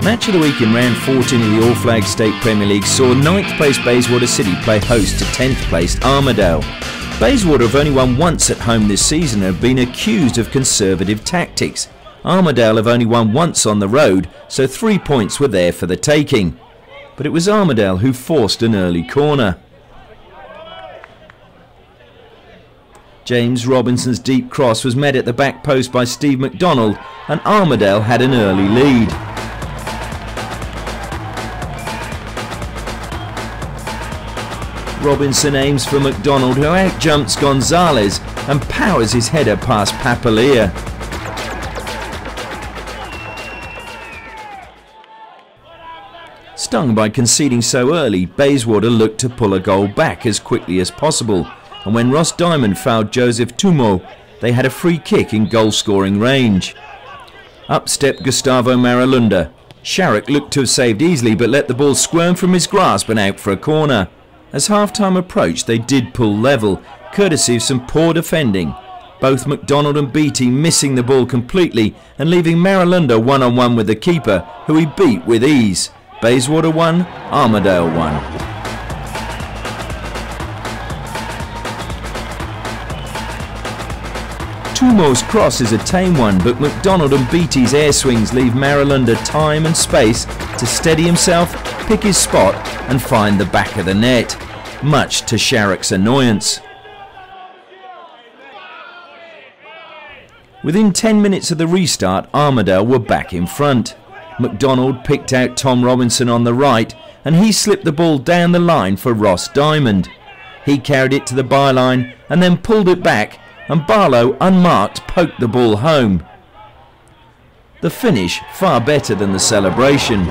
Match of the week in round 14 of the All Flag State Premier League saw 9th place Bayswater City play host to 10th placed Armadale. Bayswater have only won once at home this season and have been accused of conservative tactics. Armadale have only won once on the road, so 3 points were there for the taking. But it was Armadale who forced an early corner. James Robinson's deep cross was met at the back post by Steve McDonald, and Armadale had an early lead. Robinson aims for McDonald, who outjumps Gonzalez and powers his header past Papalia. Stung by conceding so early, Bayswater looked to pull a goal back as quickly as possible, and when Ross Diamond fouled Joseph Tumoe, they had a free kick in goal-scoring range. Up stepped Gustavo Maralunda. Sharrock looked to have saved easily, but let the ball squirm from his grasp and out for a corner. As half-time approached, they did pull level, courtesy of some poor defending. Both McDonald and Beattie missing the ball completely and leaving Maralunda one-on-one with the keeper, who he beat with ease. Bayswater won, Armadale won. Tumoe's cross is a tame one, but McDonald and Beattie's air swings leave Maralunda time and space to steady himself, pick his spot and find the back of the net, much to Sharrock's annoyance. Within 10 minutes of the restart, Armadale were back in front. McDonald picked out Tom Robinson on the right and he slipped the ball down the line for Ross Diamond. He carried it to the byline and then pulled it back, and Barlow, unmarked, poked the ball home. The finish far better than the celebration.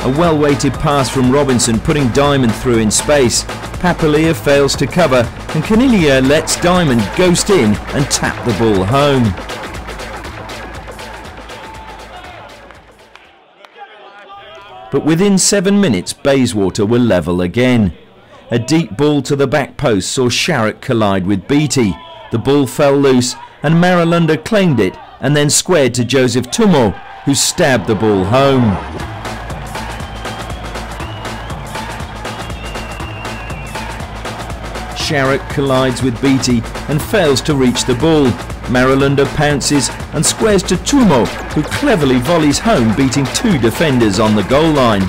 A well-weighted pass from Robinson putting Diamond through in space. Papalia fails to cover and Canilia lets Diamond ghost in and tap the ball home. But within 7 minutes, Bayswater were level again. A deep ball to the back post saw Sharrock collide with Beattie. The ball fell loose and Maralunda claimed it and then squared to Joseph Tumoe, who stabbed the ball home. Sharrock collides with Beattie and fails to reach the ball. Maralunda pounces and squares to Tumoe, who cleverly volleys home, beating 2 defenders on the goal line.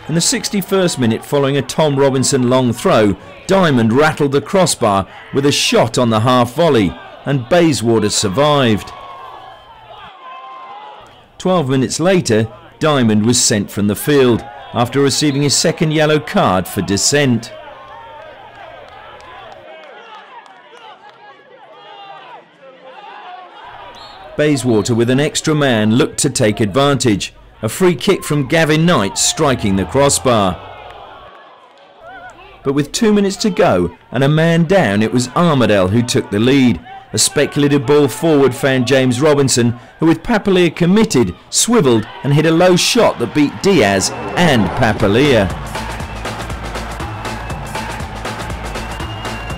In the 61st minute, following a Tom Robinson long throw, Diamond rattled the crossbar with a shot on the half volley, and Bayswater survived. 12 minutes later, Diamond was sent from the field after receiving his second yellow card for dissent. Bayswater, with an extra man, looked to take advantage. A free kick from Gavin Knight striking the crossbar. But with 2 minutes to go and a man down, it was Armadale who took the lead. A speculative ball forward found James Robinson, who with Papalia committed, swivelled and hit a low shot that beat Diaz and Papalia.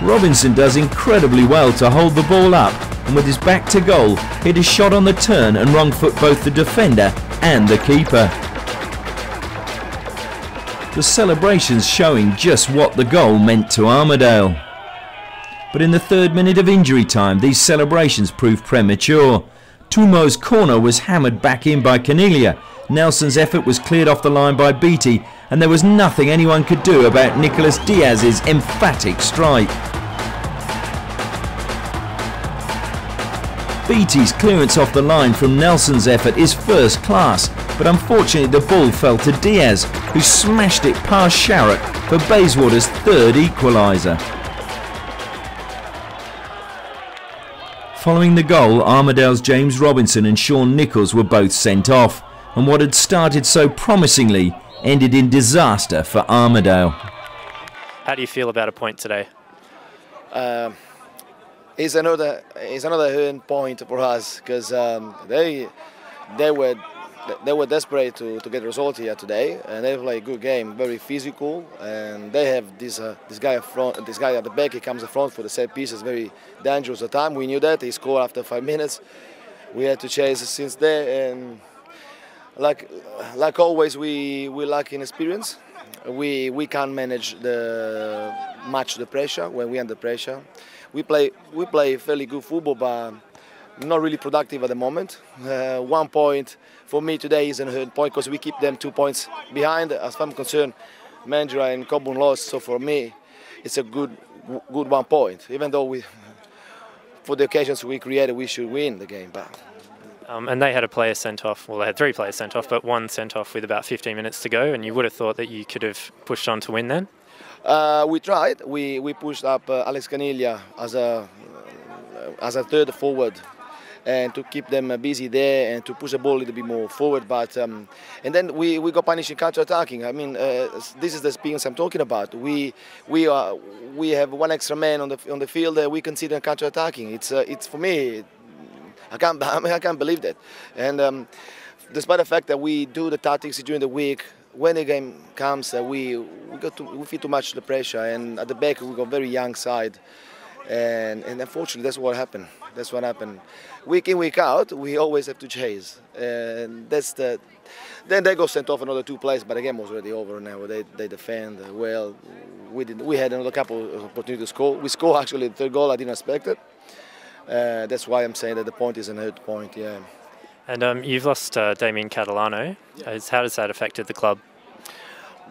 Robinson does incredibly well to hold the ball up and with his back to goal hit a shot on the turn and wrong foot both the defender and the keeper. The celebrations showing just what the goal meant to Armadale. But in the 3rd minute of injury time, these celebrations proved premature. Tumoe's corner was hammered back in by Canilia. Nelson's effort was cleared off the line by Beattie, and there was nothing anyone could do about Nicolas Diaz's emphatic strike. Beattie's clearance off the line from Nelson's effort is first class, but unfortunately the ball fell to Diaz, who smashed it past Sharrock for Bayswater's 3rd equaliser. Following the goal, Armadale's James Robinson and Sean Nichols were both sent off, and what had started so promisingly ended in disaster for Armadale. How do you feel about a point today? It's another hurting point for us because they were they were desperate to get a result here today, and they play a good game, very physical, and they have this guy up front, this guy at the back. He comes up front for the set pieces, very dangerous at the time. We knew that he scored after 5 minutes. We had to chase since there, and like always, we lack in experience. We can't manage much the pressure when we're under pressure. We play fairly good football, but not really productive at the moment. 1 point for me today is a hurt point because we keep them 2 points behind. As far as I'm concerned, Mandra and Coburn lost, so for me it's a good 1 point. Even though for the occasions we created, we should win the game. But and they had a player sent off. Well, they had 3 players sent off, but 1 sent off with about 15 minutes to go. And you would have thought that you could have pushed on to win then. We tried. We pushed up Alex Caniglia as a third forward, and to keep them busy there and to push the ball a little bit more forward. But and then we got punished in counter-attacking. I mean, this is the experience I'm talking about. We have 1 extra man on the field that we consider counter-attacking. It's for me, I can't believe that. And despite the fact that we do the tactics during the week, when the game comes, we feel too much the pressure, and at the back we got very young side. And unfortunately, that's what happened. That's what happened. Week in, week out, we always have to chase. And then they got sent off another 2 players, but the game was already over now. They defend well. We had another couple of opportunities to score. We scored actually the 3rd goal. I didn't expect it. That's why I'm saying that the point is a hurt point. Yeah. And you've lost Damien Catalano. How has that affected the club?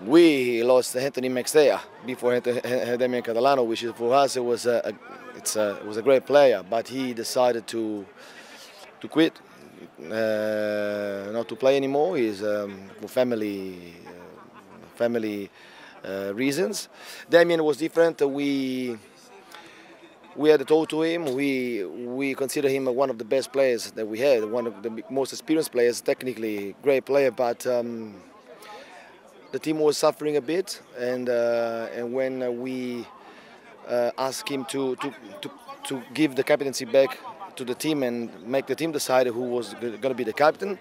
We lost Anthony Mextea before Damien Catalano, which is, for us it was a great player, but he decided to quit, not to play anymore. He's for family reasons. Damien was different. We had a talk to him. We consider him one of the best players that we had, one of the most experienced players, technically great player, but the team was suffering a bit, and when we asked him to give the captaincy back to the team and make the team decide who was going to be the captain,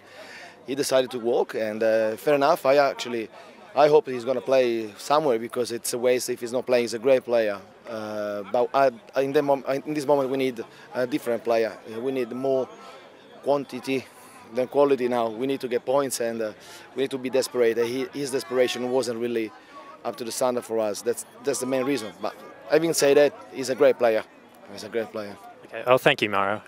he decided to walk. And fair enough. I hope he's going to play somewhere, because it's a waste if he's not playing. He's a great player. But in this moment, we need a different player. We need more quantity than quality now. We need to get points, and we need to be desperate. His desperation wasn't really up to the standard for us. That's the main reason. But having said that, he's a great player. He's a great player. Okay. Oh, thank you, Mauro.